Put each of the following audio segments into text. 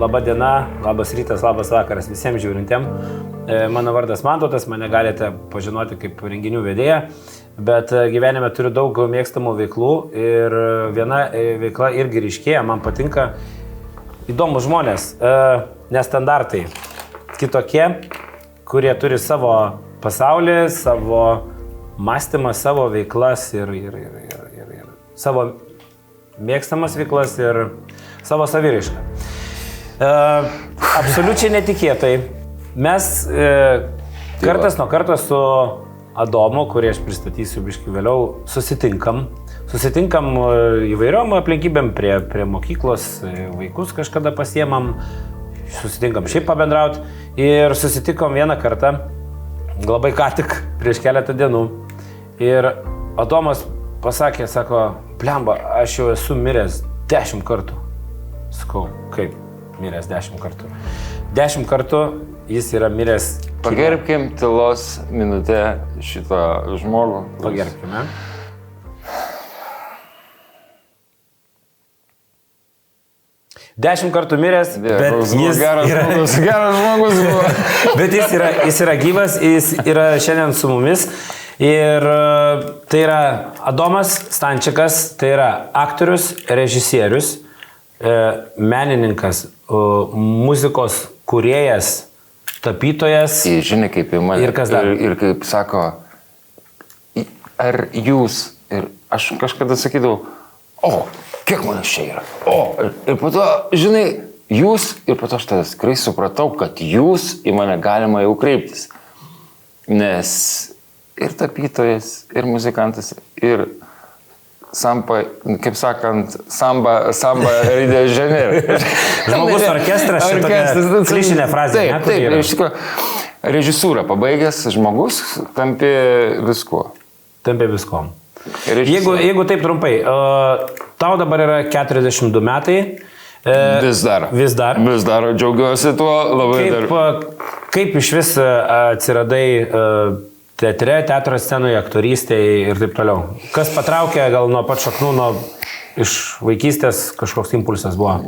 Labą dieną, labas rytas, labas vakaras visiems žiūrintiem. Mano vardas Mantautas, mane galite pažinoti kaip renginių vedėją, bet gyvenime turiu daug mėgstamų veiklų ir viena veikla irgi ryškėja, man patinka įdomus žmonės, nestandartai, kitokie, kurie turi savo pasaulį, savo mąstymą, savo veiklas ir savo mėgstamas veiklas ir savo saviraišką. Absoliučiai netikėtai. Mes kartas nuo karto su Adomu, kurį aš pristatysiu biškį vėliau, susitinkam įvairiom aplinkybėm prie mokyklos, vaikus kažkada pasiemam, susitinkam šiaip pabendrauti ir susitikom vieną kartą, labai ką tik, prieš keletą dienų. Ir Adomas pasakė, sako, blemba, aš jau esu miręs 10 kartų. Sakau, kaip miręs 10 kartų? 10 kartų jis yra miręs. Pagerbkim tylos minutę šitą žmogų. Pagerbkime. Dešimt kartų miręs, bet jis geras žmogus buvo. Bet jis yra gyvas, jis yra šiandien su mumis. Ir tai yra Adomas Stančikas, tai yra aktorius, režisierius, menininkas, muzikos kūrėjas, tapytojas. Žinai, kaip į mane. Ir kas dar? Ir kaip sako, ar jūs, ir aš kažkada sakydavau, kiek manęs čia yra. Ir po to, žinai, jūs, ir po to aš tada tikrai supratau, kad jūs į mane galima jau kreiptis. Nes ir tapytojas, ir muzikantas, ir samba, kaip sakant, samba Rio de Janeiro. Žmogus orkestras, šitokia klišinė frazė. Taip, iš tikrųjų, režisūrą pabaigęs žmogus tampė viskuo. Tampė viskom. Jeigu taip trumpai, tau dabar yra 42 metai. Vis dar, džiaugiuosi tuo labai dar. Kaip iš vis atsiradai teatre, teatro scenoje, aktorystėje ir taip toliau? Kas patraukė gal nuo pat šaknų, iš vaikystės kažkoks impulsas buvo?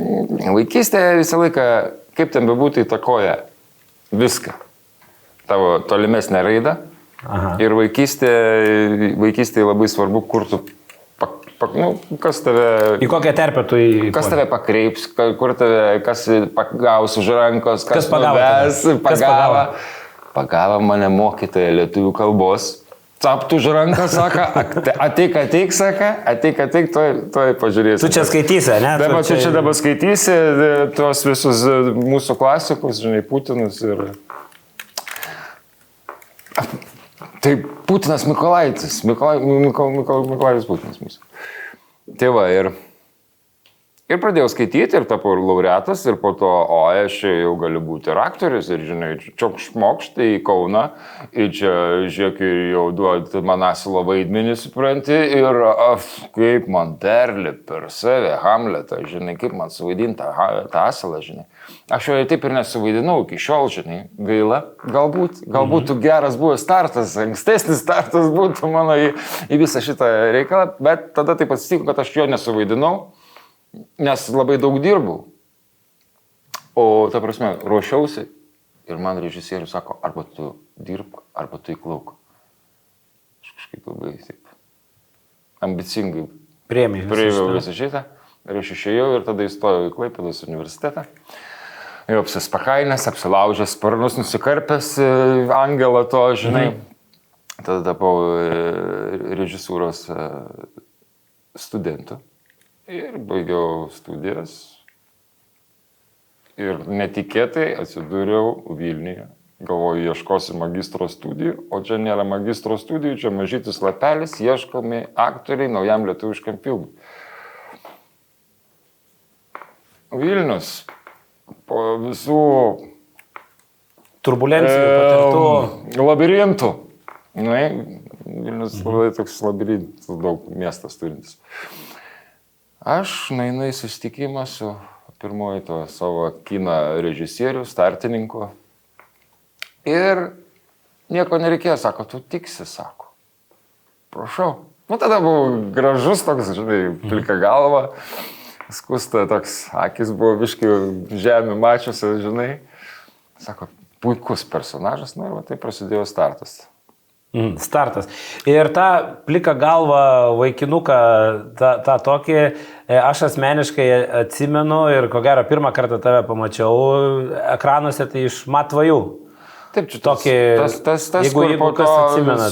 Vaikystėje visą laiką, kaip ten bebūtų, įtakoja viską. Tavo tolimesnę raidą. Aha. Ir vaikystėje labai svarbu, kur tu, kas tave... Į kokią terpę tu kas tave pakreips, kur tave, kas pagaus už rankos, kas nuves, pagavo mane mokytoja lietuvių kalbos. Captų už ranką, saka, ateik, saka, ateik, tuoj pažiūrėsi. Tu čia skaitysi, ne? Tu čia dabar skaitysi tuos visus mūsų klasikus, žinai, Putinus ir... Tai Putinas Mykolaitis, Mykolaitis Putinas mūsų. Tai va, ir pradėjau skaityti, ir tapau laureatas, ir po to, aš jau galiu būti ir aktorius, ir, žinai, čiok šmokštai į Kauną, ir čia, žiūrėk, jau duoti man asilo vaidmenį, supranti, ir kaip man perlip per save Hamletą, žinai, kaip man suvaidinti tą asilą, žinai. Aš jo taip ir nesuvaidinau iki šiol, žinai, gaila, galbūt geras buvo startas, ankstesnis startas būtų mano į visą šitą reikalą, bet tada taip atsitiko, kad aš jo nesuvaidinau. Nes labai daug dirbau, o ta prasme ruošiausi ir man režisierius sako, arba tu dirbk, arba tu įklauk. Aš kažkaip labai taip ambicingai priėmiau visą šitą ir aš išėjau ir tada įstojau į Klaipėdos universitetą. Jau apsispakainęs, apsilaužęs sparnus, nusikarpęs angelą to, žinai. Tada tapau režisūros studentu. Ir baigiau studijas ir netikėtai atsidūriau Vilniuje. Galvoju, ieškosi magistro studijų, o čia nėra magistro studijų, čia mažytis lapelis, ieškomi aktoriai naujam lietuviškam filmui. Vilnius po visų turbulencijų patirtų labirintų. Vilnius labai toks labirintas, daug miestas turintis. Aš nueinu į susitikimą su pirmoji to savo kino režisierių, startininku. Ir nieko nereikėjo, sako, tu tiksi, sako. Prašau. Tada buvo gražus toks, žinai, plika galva. skusta toks, akis buvo viškai žemė mačiusi, žinai. Sako, puikus personažas, nu ir va, tai prasidėjo startas. Startas. Ir tą pliką galvą vaikinuką, tą tokį, aš asmeniškai atsimenu ir ko gero pirmą kartą tave pamačiau ekranuose, tai iš Matvajų. Taip, čia tokį, tas kur po to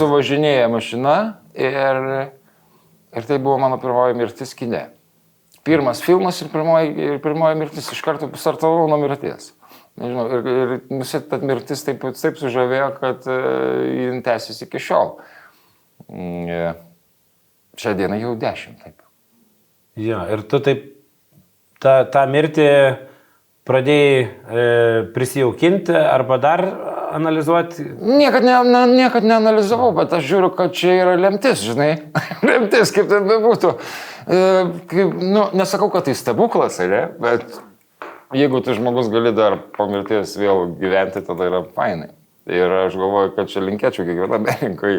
suvažinėja mašina ir tai buvo mano pirmoji mirtis kine. Pirmas filmas ir pirmoji mirtis, iš karto startavau nuo mirties. Nežinau, ir ta mirtis taip sužavėjo, kad jin tęsis iki šiol. Šią dieną jau 10, taip. Jo, ir tu taip tą mirtį pradėjai prisijaukinti arba dar analizuoti? Niekad neanalizavau, bet aš žiūriu, kad čia yra lemtis, žinai. Lemtis, kaip tai bebūtų. Nesakau, kad tai stebuklas, ne? Bet jeigu tai žmogus gali dar po mirties vėl gyventi, tada yra fainai. Ir aš galvoju, kad čia linkėčiau kiekvienam menininkui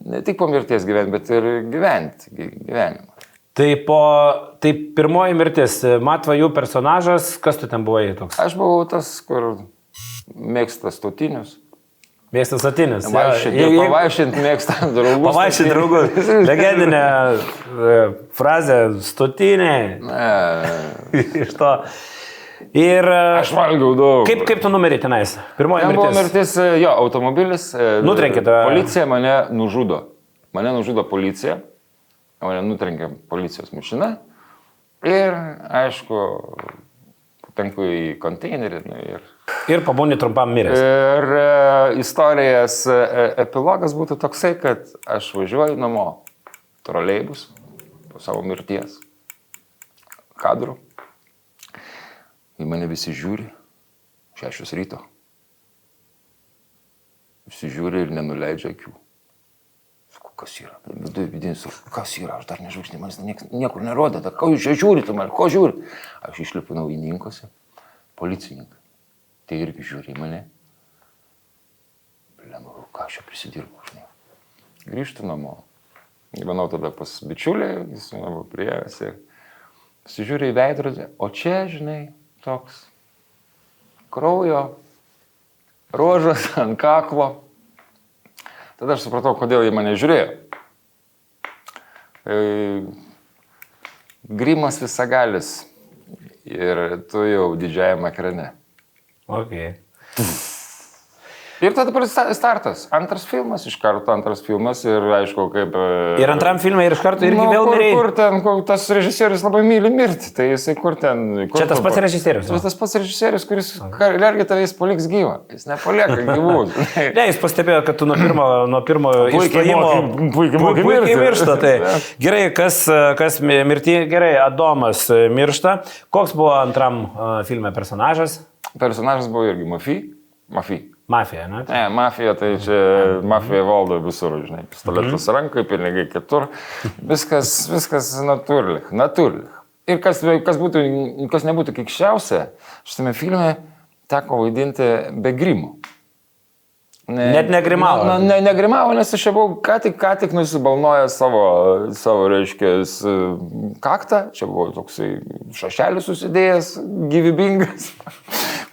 ne tik po mirties gyventi, bet ir gyventi gyvenimą. Tai pirmoji mirtis, Matvajų personažas, kas tu ten buvai toks? Aš buvau tas, kur mėgsta statinius. Mėgsta statinius. Pavaišint mėgsta draugus. Pavaišint draugus. Legendinė frazė statinė. Iš to. Ir aš valgiau daug. Kaip tu numerį tenais? Pirmoji mirtis. Buvo mirtis, jo, automobilis. Nutrenkė tave. Policija mane nužudo. Mane nužudo policija. Mane nutrenkė policijos mašina. Ir, aišku, patenku į konteinerį. Ir pabūni trumpam miręs. Ir istorijos epilogas būtų toksai, kad aš važiuoju namo troleibus po savo mirties kadrų. Į mane visi žiūri, 6 ryto. Visi žiūri ir nenuleidžia akių. Sakau, kas yra? Vidinis, kas yra? Aš dar nežvaigždė, man niekur nerodė. Ką jūs čia žiūrite man? Ko žiūri? Aš išlipu naujininkuose, policininkai. Tai irgi žiūri į mane. Lemau, ką aš čia prisidirbu, žinai. Grįžtu namo. Gyvenau tada pas bičiulį, jis buvo priėjęs ir pasižiūrė į veidrodį. O čia, žinai, toks kraujo ruožas ant kaklo. Tada aš supratau, kodėl jie mane žiūrėjo. Grimas visagalis ir tu jau didžiajame ekrane. Okay. Ir tada startas. Antras filmas, iš karto antras filmas ir aišku, kaip... Ir antram filmai ir iš karto irgi vėl mirėjai. Kur ten, tas režisierius labai myli mirti, tai jisai kur ten... Čia tas pats režisierius? Čia tas pats režisierius, kuris irgi tavais paliks gyvą. Jis nepalieka gyvų. Ne, jis pastebėjo, kad tu nuo pirmo išstojimo puikiai miršta. Tai. Gerai, kas mirti, gerai, Adomas miršta. Koks buvo antram filme personažas? Personažas buvo irgi Mafija, ne? Ne, mafija, tai čia mafija valdo visur, žinai. Pistoletas rankai, pinigai kitur. Viskas natūrlich. Ir kas nebūtų keikščiausia, šitame filme teko vaidinti be grimų. Net negrimavo. Negrimavo, nes aš buvau ką tik nusibalnojęs savo reiškia, kaktą. Čia buvo toksai šašelis susidėjęs, gyvybingas.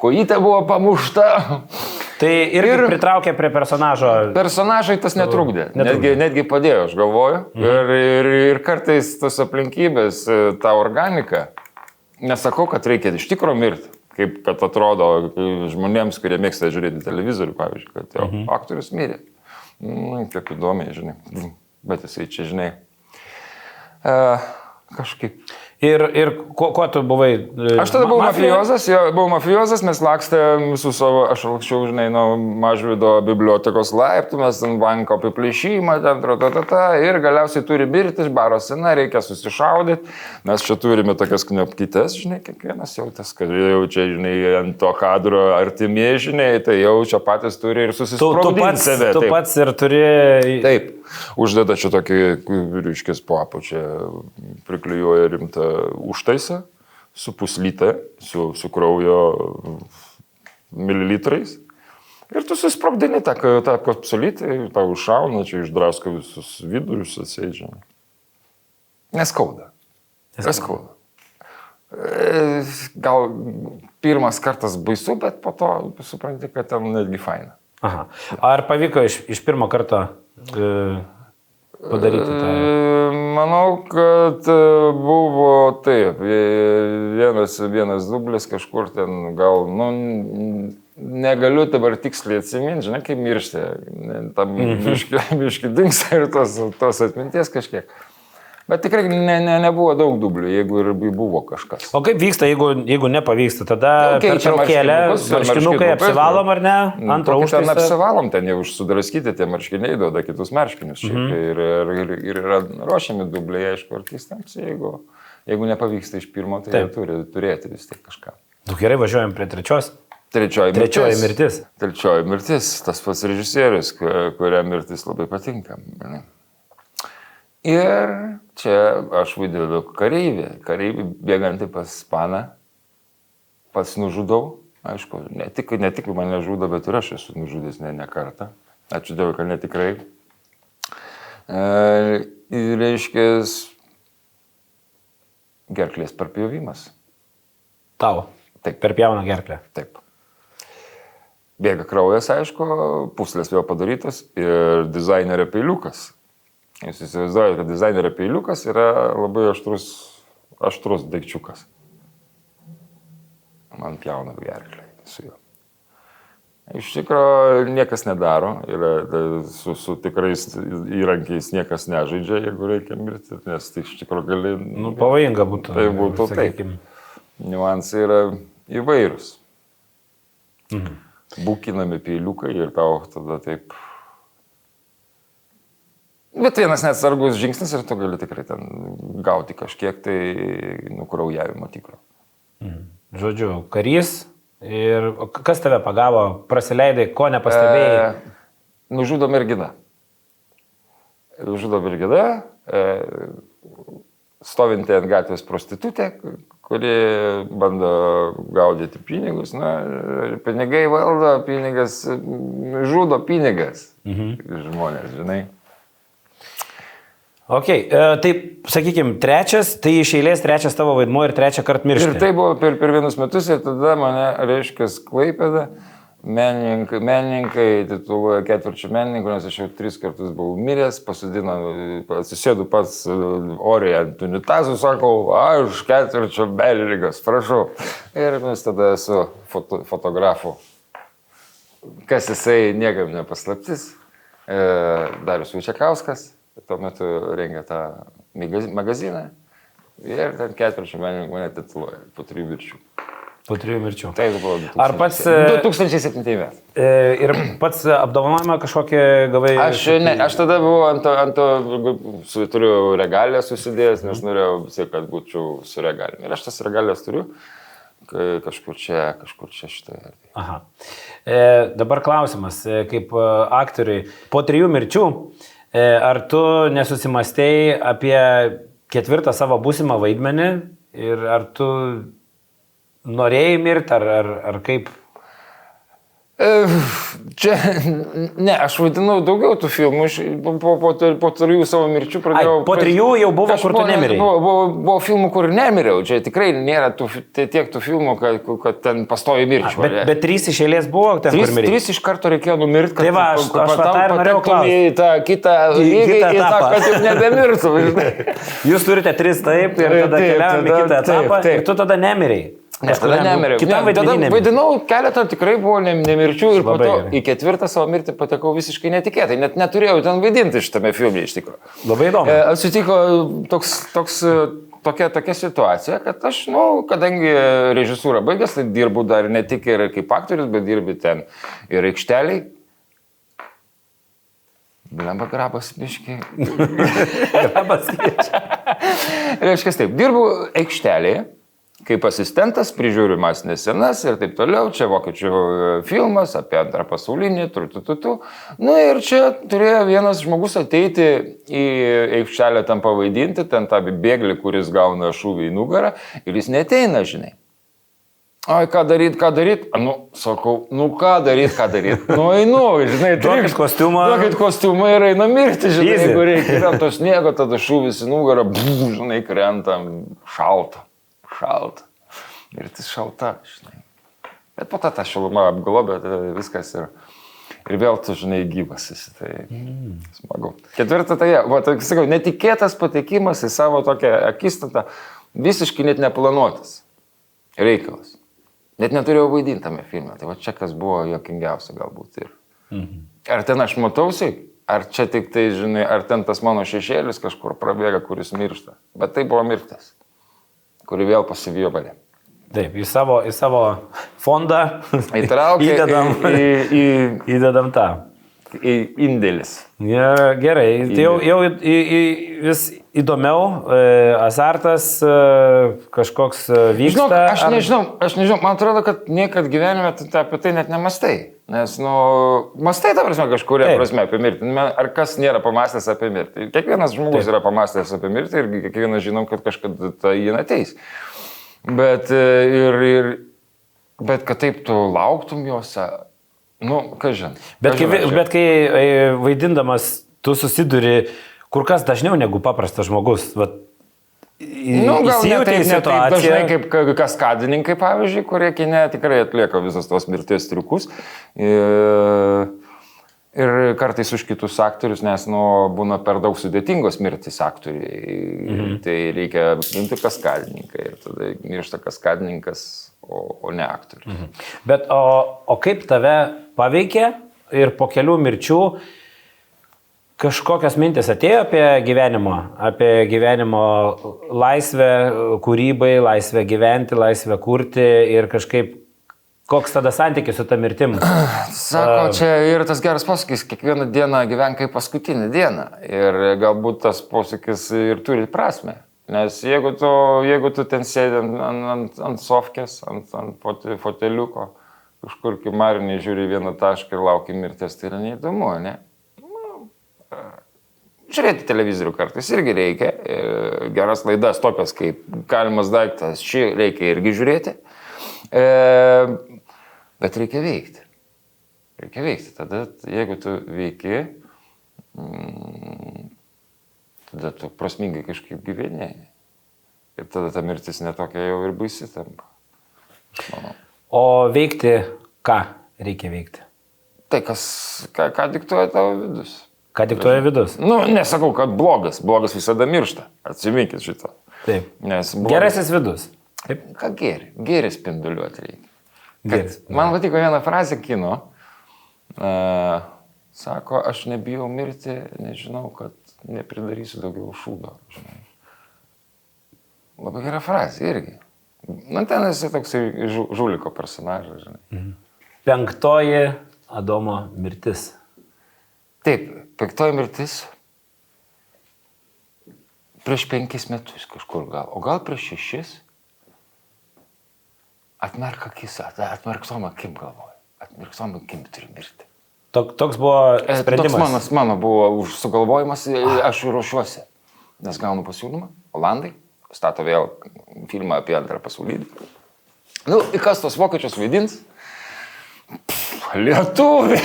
Kojytė buvo pamušta. Tai irgi pritraukė prie personažo. Personažai tas netrukdė. Netgi padėjo, aš galvoju. Ir kartais tos aplinkybės, ta organika, nesakau, kad reikia iš tikro mirti. Kaip kad atrodo žmonėms, kurie mėgsta žiūrėti televizorių, pavyzdžiui, kad jau aktorius mirė. Kaip įdomiai, žinai. Bet jisai čia, žinai, kažkaip. Ir kuo tu buvai? Aš tada buvau mafiozas, mes lakstėm su savo, aš lakščiau, žinai, nuo Mažvydo bibliotekos laiptų, mes ten banko apiplėšimą, ir galiausiai turi mirti iš baro scena, reikia susišaudyti, mes čia turime tokias knopkytes, žinai, kiekvienas jau tas, kad jau čia, žinai, ant to kadro artimieji, žinai, tai jau čia patys turi ir susisprogdinti save. Tu pats ir turi... Taip, uždeda čia tokį, ryškis po apačią, priklijuoja rimtą užtaisą su puslyte, su kraujo mililitrais. Ir tu susprogdini tą kapsulytę, tau užšauna, čia išdrasko visus vidurius, atsėdžia. Neskauda. Gal pirmas kartas baisu, bet po to supranti, kad ten netgi faina. Aha. Ar pavyko iš pirmo karto padaryti tą? Manau, kad buvo taip. Vienas dublis kažkur ten gal, negaliu dabar tiksliai atsiminti, žinai, kaip miršti. Tam biški dingsta ir tos atminties kažkiek. Bet tikrai nebuvo daug dublių, jeigu ir buvo kažkas. O kaip vyksta, jeigu nepavyksta? Tada pertraukėlė, marškinukai apsivalom ar ne? Antrą užtaisą. Ten apsivalom, ten jau sudraskyti tie marškiniai duoda kitus marškinius. Ir yra ruošiami dubliai, aišku, artistams. Jeigu nepavyksta iš pirmo, tai jie turi turėti vis tiek kažką. Gerai, važiuojam prie trečios. Trečioji mirtis. Trečioji mirtis. Tas pats režisierius, kuriam mirtis labai patinka. Ir čia aš vaidinu kareivį bėgantį pas paną, pats nužudau, aišku, ne tik mane žudo, bet ir aš esu nužudęs ne kartą, ačiū Dievui, kad netikrai. Reiškia, gerklės perpjovimas. Tau? Taip. Perpjauna gerklę? Taip. Bėga kraujas, aišku, puslės vėl padarytas ir dizainerio peiliukas. Jūs įsivaizduojate, kad dizainerio peiliukas yra labai aštrus daikčiukas. Man pjauna gerklę su juo. Iš tikrųjų niekas nedaro, su tikrais įrankiais niekas nežaidžia, jeigu reikia mirti, nes tai iš tikrųjų gali... Pavojinga būtų. Tai būtų taip. Niuansai yra įvairūs. Bukinami peiliukai ir tau tada taip... Bet vienas neatsargus žingsnis ir tu gali tikrai ten gauti kažkiek tai nukraujavimo tikro. Žodžiu, karys ir kas tave pagavo, prasileidai, ko nepastebėjai? Nužudo mergina. Stovinti ant gatvės prostitutė, kuri bando gaudyti pinigus. Pinigai valdo, pinigas žudo pinigas. Žmonės, žinai. Ok, tai sakykime, tai iš eilės trečias tavo vaidmuo ir trečią kartą miršti. Ir tai buvo per vienus metus ir tada mane, reiškia, Klaipėda, menininkai tituluoja ketvirčių menininkų, nes aš jau 3 kartus buvau miręs, atsisėdu pats oriai ant unitazų, sakau, aš ketvirčio menininkas, prašau. Ir mes tada esu fotografu. Kas jisai, niekam nepaslaptis, Darius Vaičekauskas. Tuo metu rengia tą magaziną ir ten ketvirčių menininkų mane tituluoja po 3 mirčių. Po 3 mirčių. Tai buvo 2007 metai. Ir pats apdovanojimą kažkokį gavai? Aš tada buvau turiu regalę susidėjęs, nes norėjau visai, kad būčiau su regalėm. Ir aš tas regalės turiu kažkur čia šitoje. Aha. Dabar klausimas, kaip aktoriui, po 3 mirčių, ar tu nesusimastei apie 4 savo būsimą vaidmenį ir ar tu norėjai mirti, ar kaip? Čia, ne, aš vaidinau daugiau tų filmų, po 3 savo mirčių pradėjau... Po 3 jau buvo, kur tu nemirėjai? Buvo filmų, kur nemiriau, čia tikrai nėra tiek tų filmų, kad ten pastoji mirčių. Bet 3 iš eilės buvo ten, kur mirėjai? 3 iš karto reikėjo numirti, kad... Tai va, aš tą ir norėjau klausti. Į tą kitą lygį, į tą, kad jau nebemirtų. Jūs turite 3 taip ir tada keliavom į kitą etapą ir tu tada nemirėjai. Nes tada nemiriau. Tada vaidinau keletą, tikrai buvo nemirčių ir po to į 4 savo mirtį patekau visiškai netikėtai. Net neturėjau ten vaidinti šitame filme iš tikrųjų. Labai įdomu. Atsitiko tokia situacija, kad aš, kadangi režisūrą baigęs, tai dirbu dar ne tik ir kaip aktorius, bet dirbi ten ir aikšteliai. Blemba grabas biški. Grabas biški. Reiškia taip, dirbu aikštelėje. Kaip asistentas prižiūriu masinės scenas ir taip toliau, čia vokiečių filmas apie Antrą pasaulinį, ir čia turėjo vienas žmogus ateiti į aikštelę tam pavaidinti, ten tą bėglį, kuris gauna šūvį į nugarą ir jis neteina, žinai. Oi, ką daryt? Sakau, ką daryt? Einu, žinai, duokit kostiumą ir einu mirti, žinai, jeigu reikia, yra to sniego, tada šūvis į nugarą, žinai, krenta, šalta. šalta. Mirtis šalta, žinai. Bet po to ta šiluma apglobė viskas ir vėl tu, žinai, gyvas esi. Tai smagu. Ketvirta, tai, sakau, netikėtas patekimas į savo tokią akistatą, visiškai net neplanuotas reikalas. Net neturėjau vaidinti tame filme. Tai va čia kas buvo juokingiausia galbūt. Ar ten aš matausi, ar čia tik tai, žinai, ar ten tas mano šešėlis kažkur prabėga, kuris miršta. Bet tai buvo mirtis, kuri vėl pasivijo mane. Taip, į savo fondą įtraukė įdedam tą. Indėlis. Ja, gerai, tai jau vis įdomiau, azartas kažkoks vyksta. Žinok, aš nežinau, man atrodo, kad niekad gyvenime apie tai net nemastai. Nes, mastai, ta prasme, kažkuria prasme apie mirtį. Ar kas nėra pamastęs apie mirtį? Kiekvienas žmogus yra pamastęs apie mirtį ir kiekvienas žinom, kad kažkada tai jį ateis. Bet kad taip tu lauktum juose, ką žin. Bet kai vaidindamas tu susiduri kur kas dažniau negu paprastas žmogus. Gal ne taip dažnai kaip kaskadininkai, pavyzdžiui, kurie kine tikrai atlieka visos tos mirties triukus. Ir kartais už kitus aktorius, nes būna per daug sudėtingos mirtis aktoriai. Tai reikia imti kaskadininkai ir tada miršta kaskadininkas, o ne aktorius. Bet o kaip tave paveikė ir po kelių mirčių kažkokios mintis atėjo apie gyvenimo laisvę kūrybai, laisvę gyventi, laisvę kurti ir kažkaip koks tada santykis su ta mirtim? Sako, čia yra tas geras posakis, kiekvieną dieną gyvenk kaip paskutinę dieną. Ir galbūt tas posakis ir turi prasme. Nes jeigu tu ten sėdi ant sofkės, ant foteliuko, kažkur kimarinį žiūri vieną tašką ir lauki mirties, tai yra neįdomu, ne? Žiūrėti televizorių kartais irgi reikia. Geras laidas tokios kaip Galimas daiktas, šį reikia irgi žiūrėti. Bet reikia veikti. Tada, jeigu tu veiki, tada tu prasmingai kažkaip gyveni. Ir tada ta mirtis netokia jau ir baisi tampa. O veikti, ką reikia veikti? Tai ką diktuoja tavo vidus. Ką diktuoja vidus? Nesakau, kad blogas visada miršta. Atsiminkit šito. Taip. Gerasis vidus. Taip. Ką gėri? Gėri spinduliuoti reikia. Man patiko viena frazė kino. Sako, aš nebijau mirti, nežinau, kad nepridarysiu daugiau šūdo. Žinai. Labai gera frazė irgi. Ten esi toks žuliko personažas. Žinai. 5. Adomo mirtis. Taip, 5. mirtis. Prieš 5 metus kažkur gal. O gal prieš 6. Atmerk akis, atmerktom akim galvoju. Atmerktom akim turi mirti. Toks buvo sprendimas. Toks mano buvo sugalvojimas, aš ruošiuosi. Nes gaunu pasiūlymą, Olandai, stato vėl filmą apie Antrą pasaulinį. Kas tos vokiečius vaidins? Lietuviai,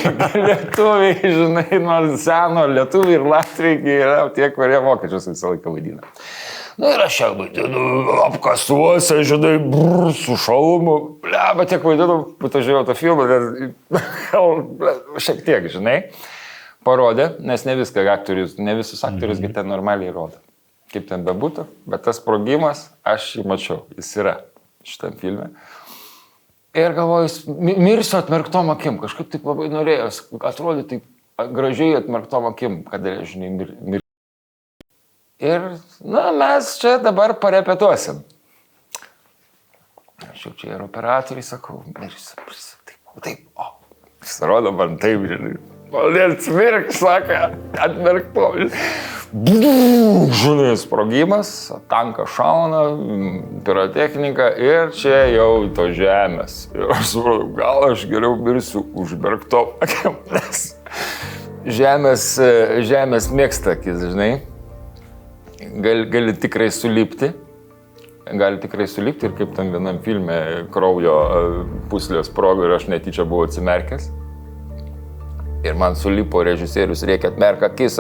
žinai, nuo seno lietuviai ir latviai yra tie, kurie vokiečius visą laiką vaidina. Ir aš čia vaidinu apkasuose, žinai, su šalmu. Bet tiek vaidinu, žiūrėjau tą filmą, šiek tiek, žinai, parodė, nes ne visus aktorius ten normaliai rodo. Kaip ten bebūtų, bet tas sprogimas, aš jį mačiau, jis yra šitam filme. Ir galvoju, mirsiu atmerktom akim, kažkaip taip labai norėjau, atrodė taip gražiai atmerktom akim, kad, žinai, mirsiu. Ir, mes čia dabar parepetuosim. Aš jau čia ir operatoriai sakau, mirsiu, taip, pasirodo man taip, žinai. Valdėlis mirk, sako, atmerktom. Žinai, sprogimas, tankas šauna, pirotechnika ir čia jau to žemės. Ir aš supratau, gal aš geriau mirsiu užmerktom akim, nes žemės mėgsta akis, žinai. Gali tikrai sulipti ir kaip tam vienam filme kraujo puslės sprogo ir aš netyčia buvau atsimerkęs. Ir man sulipo režisierius, reikia atmerk akis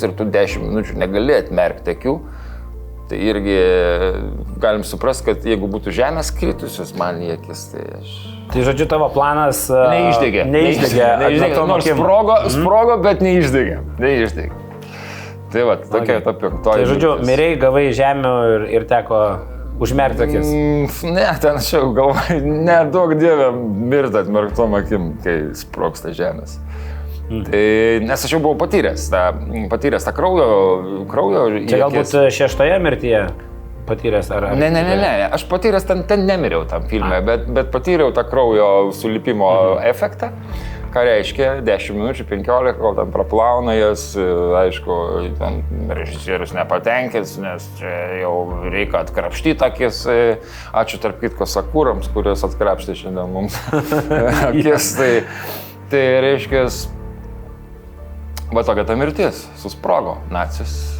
ir tu 10 minučių negali atmerkti akių. Tai irgi galim suprasti, kad jeigu būtų žemės kritusios man į akis, tai aš... Tai žodžiu, tavo planas... Neišdegė. Nors sprogo, bet neišdegė. Tai va, tokia ta penktoji. Tai žodžiu, mirėjai, gavai žemių ir teko užmerkti akis. Ne, ten aš jau galvoju, nedaug dievė mirti atmerktom akim, kai sprogsta žemės. Tai, nes aš jau buvau patyręs tą kraujo Čia galbūt šeštoje mirtyje patyręs ar... Ne, aš patyręs ten nemiriau tam filme, bet patyriau tą kraujo sulipimo efektą, ką reiškia 10 minučių, 15, kol ten praplauna jas, aišku, ten režisierius nepatenkins, nes čia jau reikia atkrapštyti akis, ačiū tarp kitko Sakūrams, kurios atkrapštė šiandien mums akis, tai reiškia, va tokia ta mirtis, susprogo nacis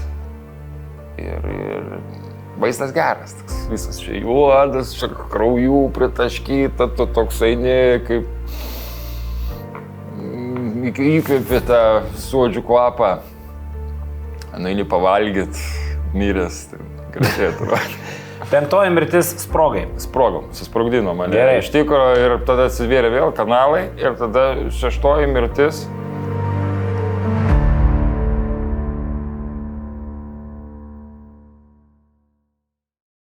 ir vaizdas geras, visas čia juodas, čia kraujų pritaškyta, tu toks eini, kaip įkvėpi tą suodžių kvapą, nueini pavalgyt, miręs, tai gražiai atrodo. Penktoji mirtis sprogai. Sprogom, susprogdino mane. Gerai. Iš tikro ir tada atsivėrė vėl kanalai ir tada šeštoji mirtis.